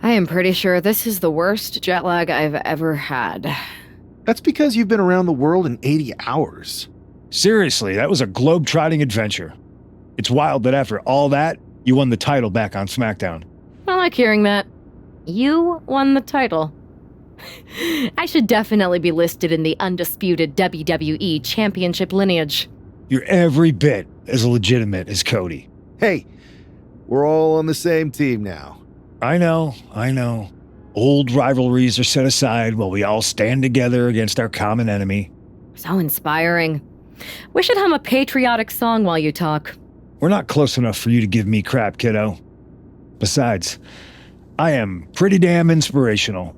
I am pretty sure this is the worst jet lag I've ever had. That's because you've been around the world in 80 hours. Seriously, that was a globe-trotting adventure. It's wild that after all that, you won the title back on SmackDown. I like hearing that. You won the title. I should definitely be listed in the undisputed WWE Championship lineage. You're every bit as legitimate as Cody. Hey, we're all on the same team now. I know. Old rivalries are set aside while we all stand together against our common enemy. So inspiring. We should hum a patriotic song while you talk. We're not close enough for you to give me crap, kiddo. Besides, I am pretty damn inspirational.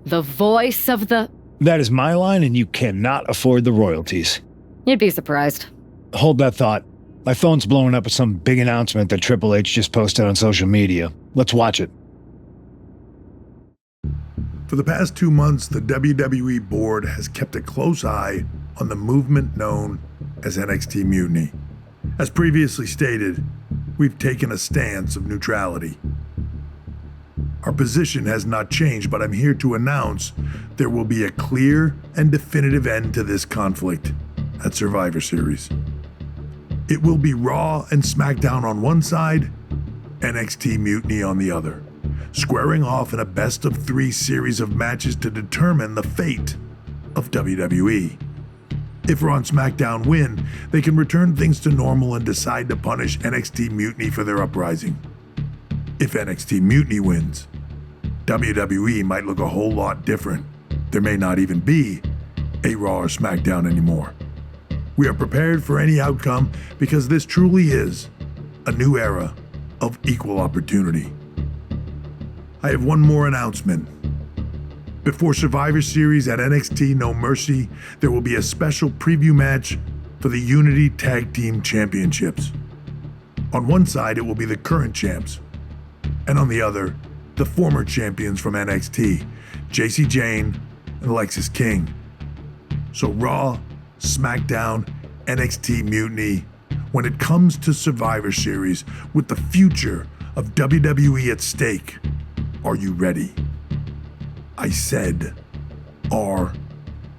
The voice of the... That is my line, and you cannot afford the royalties. You'd be surprised. Hold that thought. My phone's blowing up with some big announcement that Triple H just posted on social media. Let's watch it. For the past 2 months, the WWE board has kept a close eye on the movement known as NXT Mutiny. As previously stated, we've taken a stance of neutrality. Our position has not changed, but I'm here to announce there will be a clear and definitive end to this conflict at Survivor Series. It will be Raw and SmackDown on one side, NXT Mutiny on the other, squaring off in a best-of-3 series of matches to determine the fate of WWE. If Raw and SmackDown win, they can return things to normal and decide to punish NXT Mutiny for their uprising. If NXT Mutiny wins, WWE might look a whole lot different. There may not even be a Raw or SmackDown anymore. We are prepared for any outcome because this truly is a new era of equal opportunity. I have one more announcement. Before Survivor Series at NXT No Mercy, there will be a special preview match for the Unity Tag Team Championships. On one side, it will be the current champs, and on the other, the former champions from NXT, Jacy Jayne and Lexis King. So Raw, SmackDown, NXT Mutiny, when it comes to Survivor Series with the future of WWE at stake, are you ready? I said, are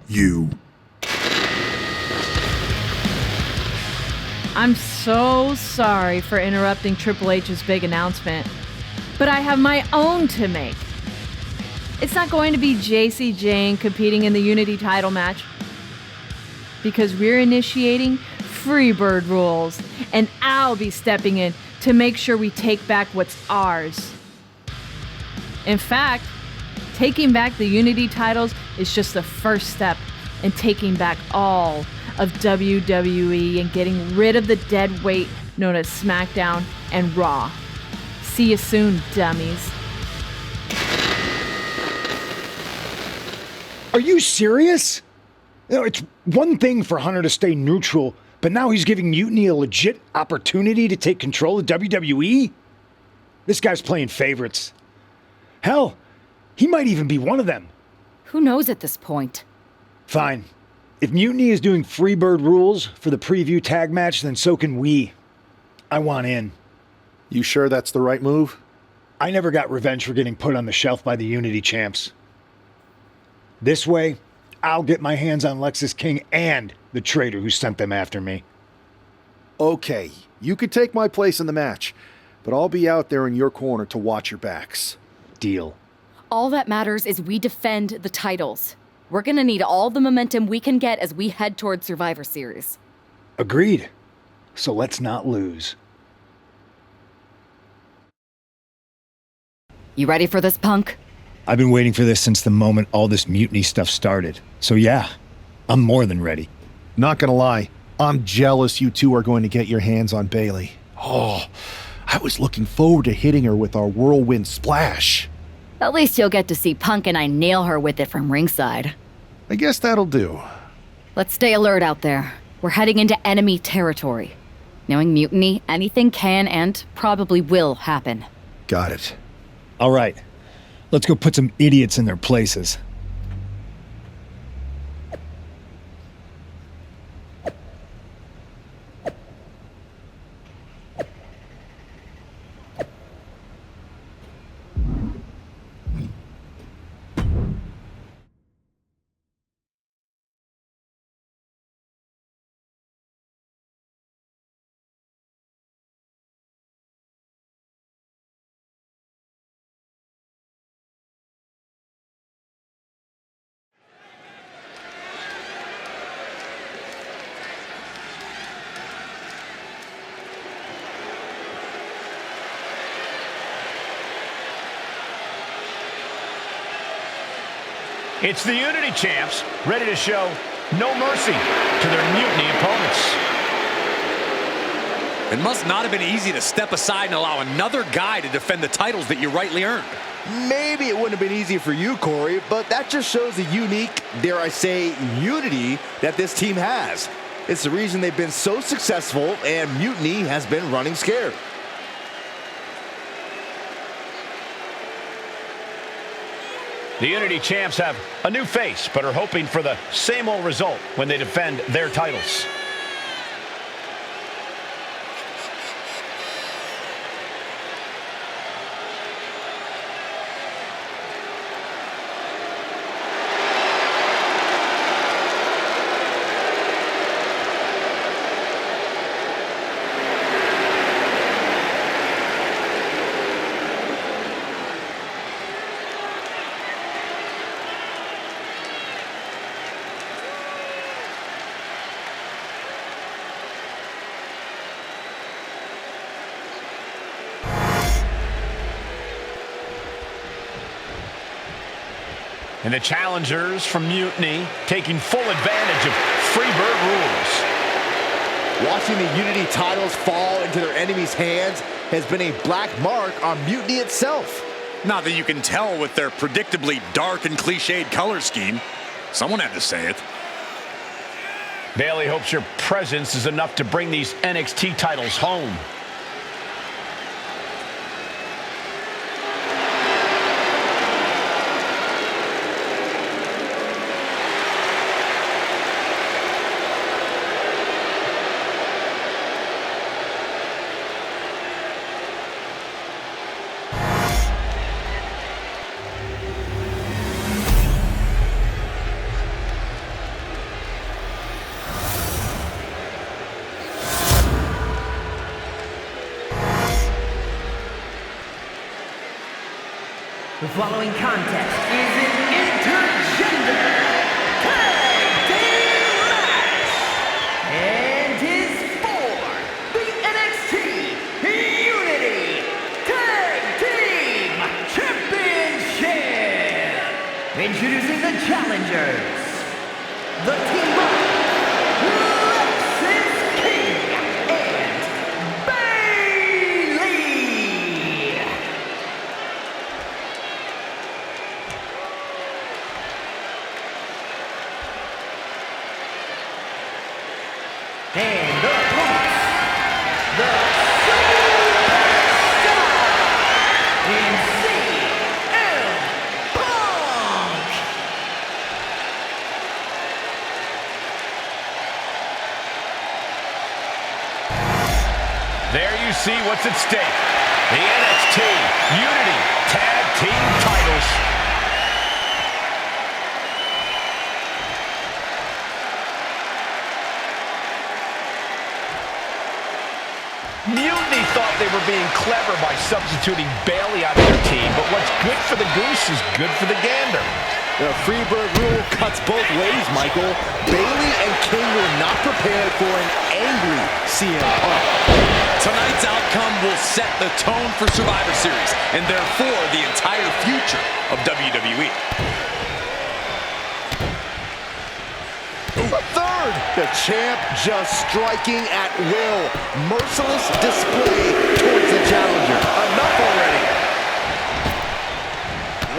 you? I'm so sorry for interrupting Triple H's big announcement, but I have my own to make. It's not going to be Jacy Jayne competing in the Unity title match, because we're initiating Freebird rules, and I'll be stepping in to make sure we take back what's ours. In fact, taking back the Unity titles is just the first step in taking back all of WWE and getting rid of the dead weight known as SmackDown and Raw. See you soon, dummies. Are you serious? It's one thing for Hunter to stay neutral, but now he's giving Mutiny a legit opportunity to take control of WWE? This guy's playing favorites. Hell, he might even be one of them. Who knows at this point? Fine. If Mutiny is doing Freebird rules for the preview tag match, then so can we. I want in. You sure that's the right move? I never got revenge for getting put on the shelf by the Unity champs. This way, I'll get my hands on Lexis King and the traitor who sent them after me. Okay, you could take my place in the match, but I'll be out there in your corner to watch your backs. Deal. All that matters is we defend the titles. We're gonna need all the momentum we can get as we head towards Survivor Series. Agreed. So let's not lose. You ready for this, punk? I've been waiting for this since the moment all this Mutiny stuff started. So yeah, I'm more than ready. Not gonna lie, I'm jealous you two are going to get your hands on Bayley. Oh, I was looking forward to hitting her with our whirlwind splash. At least you'll get to see Punk and I nail her with it from ringside. I guess that'll do. Let's stay alert out there. We're heading into enemy territory. Knowing Mutiny, anything can and probably will happen. Got it. All right, let's go put some idiots in their places. It's the Unity champs, ready to show no mercy to their Mutiny opponents. It must not have been easy to step aside and allow another guy to defend the titles that you rightly earned. Maybe it wouldn't have been easy for you, Corey, but that just shows the unique, dare I say, unity that this team has. It's the reason they've been so successful, and Mutiny has been running scared. The Unity champs have a new face, but are hoping for the same old result when they defend their titles. And the challengers from Mutiny taking full advantage of Freebird rules. Watching the Unity titles fall into their enemies' hands has been a black mark on Mutiny itself. Not that you can tell with their predictably dark and cliched color scheme. Someone had to say it. Bayley hopes your presence is enough to bring these NXT titles home. The following contest is an intergender tag team match and is for the NXT Unity Tag Team Championship. Introducing the challengers, the team of King and Bayley. And the opponents, the Superstar in CM Punk. There you see what's at stake. The NXT Unity Tag Team titles. Mutiny thought they were being clever by substituting Bayley out of their team, but what's good for the goose is good for the gander. The Freebird rule cuts both ways, Michael. Bayley and King were not prepared for an angry CM Punk. Tonight's outcome will set the tone for Survivor Series, and therefore the entire future of WWE. Third, the champ just striking at will. Merciless display towards the challenger. Enough already.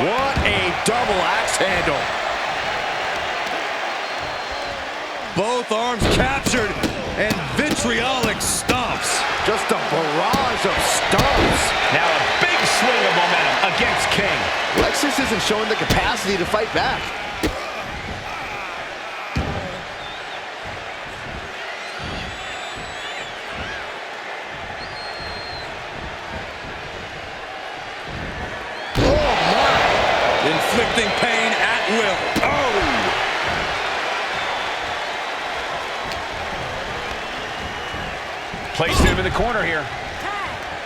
What a double axe handle. Both arms captured and vitriolic stomps. Just a barrage of stomps. Now a big swing of momentum against King. Lexus isn't showing the capacity to fight back. Inflicting pain at will. Oh! Placed him in the corner here.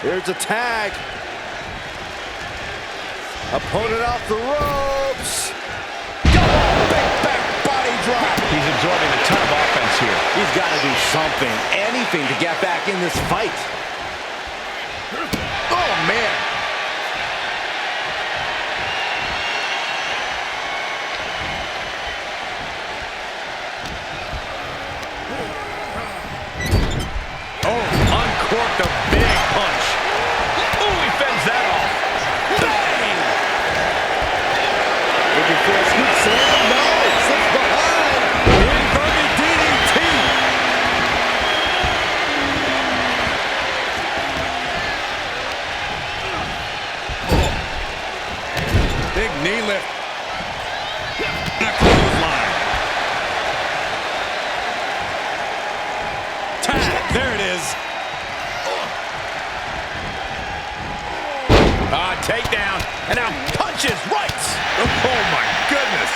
Here's a tag. Opponent off the ropes. Big back body drop. He's absorbing a ton of offense here. He's got to do something, anything to get back in this fight. Oh, man.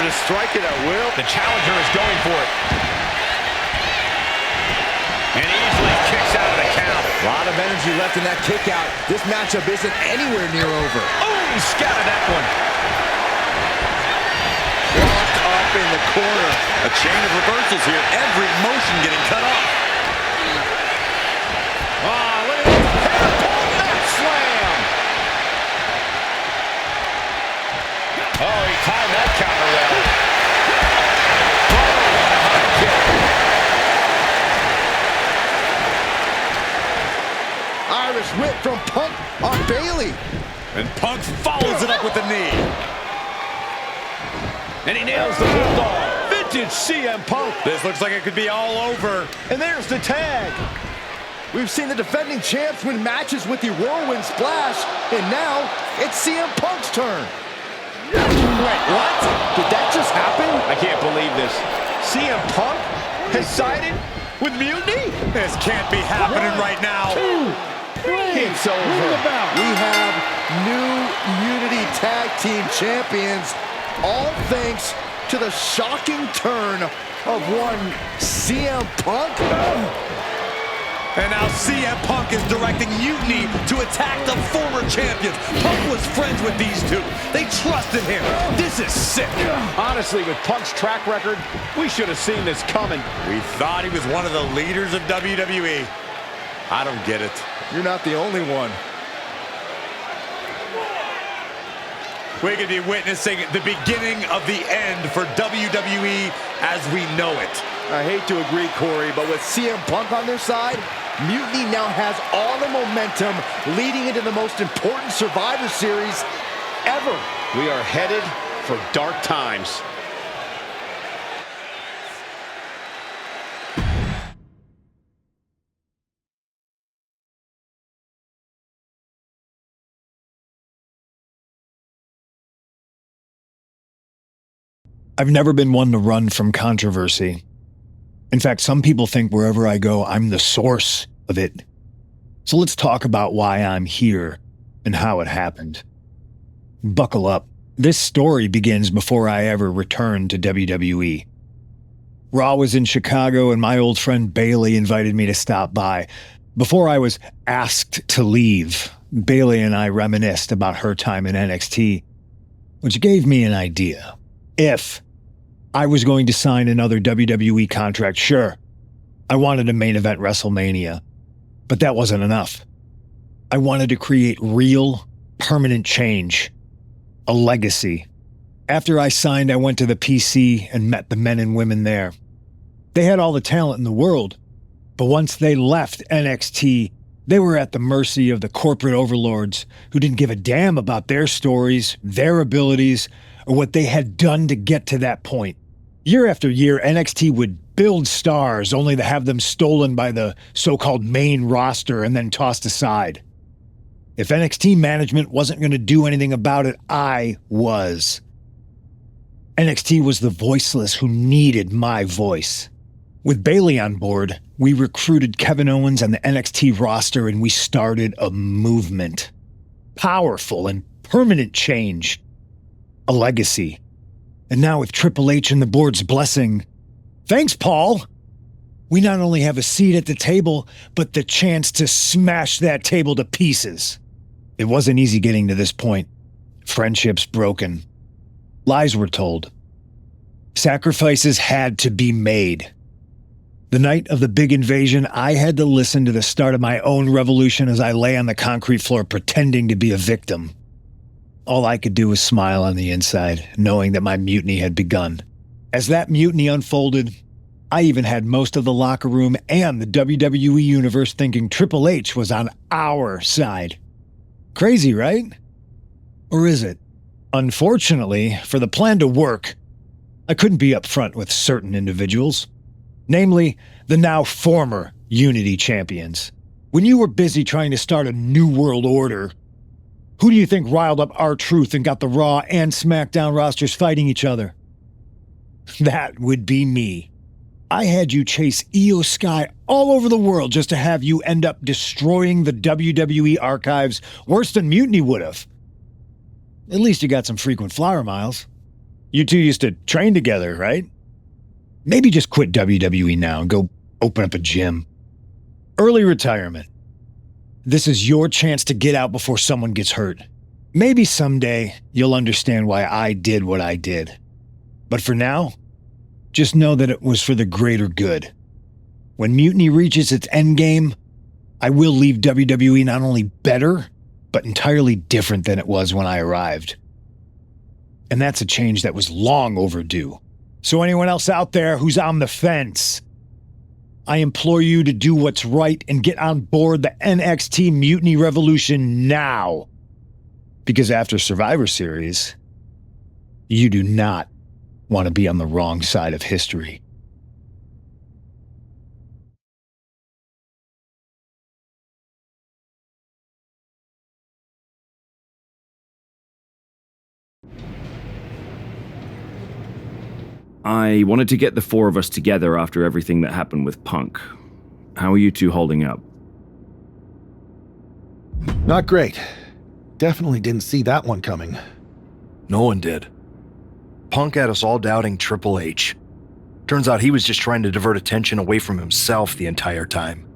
to strike it at will. The challenger is going for it. And easily kicks out of the count. A lot of energy left in that kick out. This matchup isn't anywhere near over. Oh, he scattered that one. Locked up in the corner. A chain of reversals here. Every motion getting cut off. Oh, look at this. Hairpole neck slam. Oh, he timed that counter well. Oh, what a high kick. Irish whip from Punk on Bailey. And Punk follows it up with the knee. And he nails the bulldog. Vintage CM Punk. This looks like it could be all over. And there's the tag. We've seen the defending champs win matches with the whirlwind splash, and now it's CM Punk's turn. Wait, what? Did that just happen? I can't believe this. CM Punk has sided with Mutiny? This can't be happening right now. It's over. We have new Unity Tag Team Champions, all thanks to the shocking turn of one CM Punk. And now CM Punk is directing Mutiny to attack the former champions. Punk was friends with these two. They trusted him. This is sick. Honestly, with Punk's track record, we should have seen this coming. We thought he was one of the leaders of WWE. I don't get it. You're not the only one. We could be witnessing the beginning of the end for WWE as we know it. I hate to agree, Corey, but with CM Punk on their side, Mutiny now has all the momentum leading into the most important Survivor Series ever. We are headed for dark times. I've never been one to run from controversy. In fact, some people think wherever I go, I'm the source of it. So let's talk about why I'm here and how it happened. Buckle up. This story begins before I ever returned to WWE. Raw was in Chicago and my old friend Bailey invited me to stop by. Before I was asked to leave, Bailey and I reminisced about her time in NXT, which gave me an idea. If I was going to sign another WWE contract, sure, I wanted a main event WrestleMania, but that wasn't enough. I wanted to create real, permanent change, a legacy. After I signed, I went to the PC and met the men and women there. They had all the talent in the world, but once they left NXT, they were at the mercy of the corporate overlords who didn't give a damn about their stories, their abilities, or what they had done to get to that point. Year after year, NXT would build stars only to have them stolen by the so-called main roster and then tossed aside. If NXT management wasn't going to do anything about it, I was. NXT was the voiceless who needed my voice. With Bailey on board, we recruited Kevin Owens and the NXT roster and we started a movement. Powerful and permanent change. A legacy. And now with Triple H and the board's blessing, thanks, Paul! We not only have a seat at the table, but the chance to smash that table to pieces. It wasn't easy getting to this point. Friendships broken. Lies were told. Sacrifices had to be made. The night of the big invasion, I had to listen to the start of my own revolution as I lay on the concrete floor pretending to be a victim. All I could do was smile on the inside, knowing that my mutiny had begun. As that mutiny unfolded, I even had most of the locker room and the WWE Universe thinking Triple H was on our side. Crazy, right? Or is it? Unfortunately, for the plan to work, I couldn't be upfront with certain individuals. Namely, the now former Unity champions. When you were busy trying to start a new world order, who do you think riled up R-Truth and got the Raw and SmackDown rosters fighting each other? That would be me. I had you chase Io Sky all over the world just to have you end up destroying the WWE archives worse than Mutiny would have. At least you got some frequent flyer miles. You two used to train together, right? Maybe just quit WWE now and go open up a gym. Early retirement. This is your chance to get out before someone gets hurt. Maybe someday you'll understand why I did what I did. But for now, just know that it was for the greater good. When Mutiny reaches its endgame, I will leave WWE not only better, but entirely different than it was when I arrived. And that's a change that was long overdue. So anyone else out there who's on the fence, I implore you to do what's right and get on board the NXT Mutiny Revolution now. Because after Survivor Series, you do not want to be on the wrong side of history. I wanted to get the four of us together after everything that happened with Punk. How are you two holding up? Not great. Definitely didn't see that one coming. No one did. Punk had us all doubting Triple H. Turns out he was just trying to divert attention away from himself the entire time.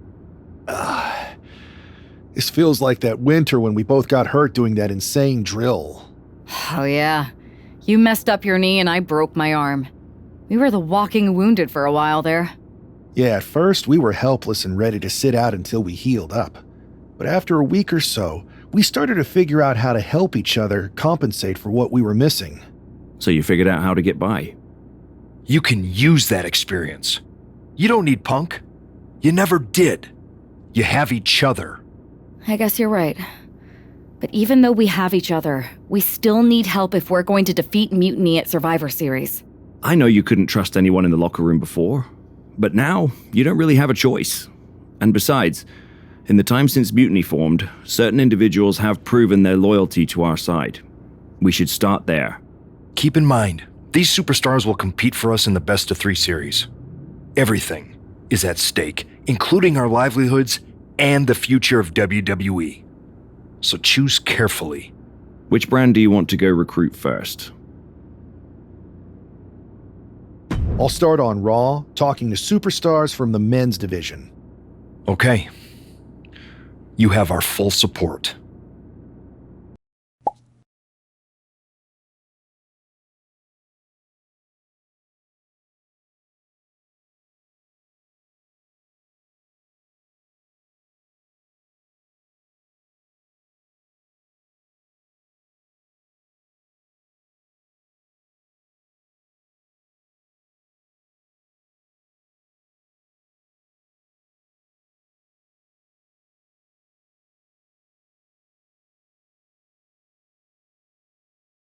This feels like that winter when we both got hurt doing that insane drill. Oh, yeah. You messed up your knee and I broke my arm. We were the walking wounded for a while there. Yeah, at first we were helpless and ready to sit out until we healed up. But after a week or so, we started to figure out how to help each other compensate for what we were missing. So you figured out how to get by? You can use that experience. You don't need Punk. You never did. You have each other. I guess you're right. But even though we have each other, we still need help if we're going to defeat Mutiny at Survivor Series. I know you couldn't trust anyone in the locker room before, but now you don't really have a choice. And besides, in the time since Mutiny formed, certain individuals have proven their loyalty to our side. We should start there. Keep in mind, these superstars will compete for us in the best-of-3 series. Everything is at stake, including our livelihoods and the future of WWE. So choose carefully. Which brand do you want to go recruit first? I'll start on Raw, talking to superstars from the men's division. Okay. You have our full support.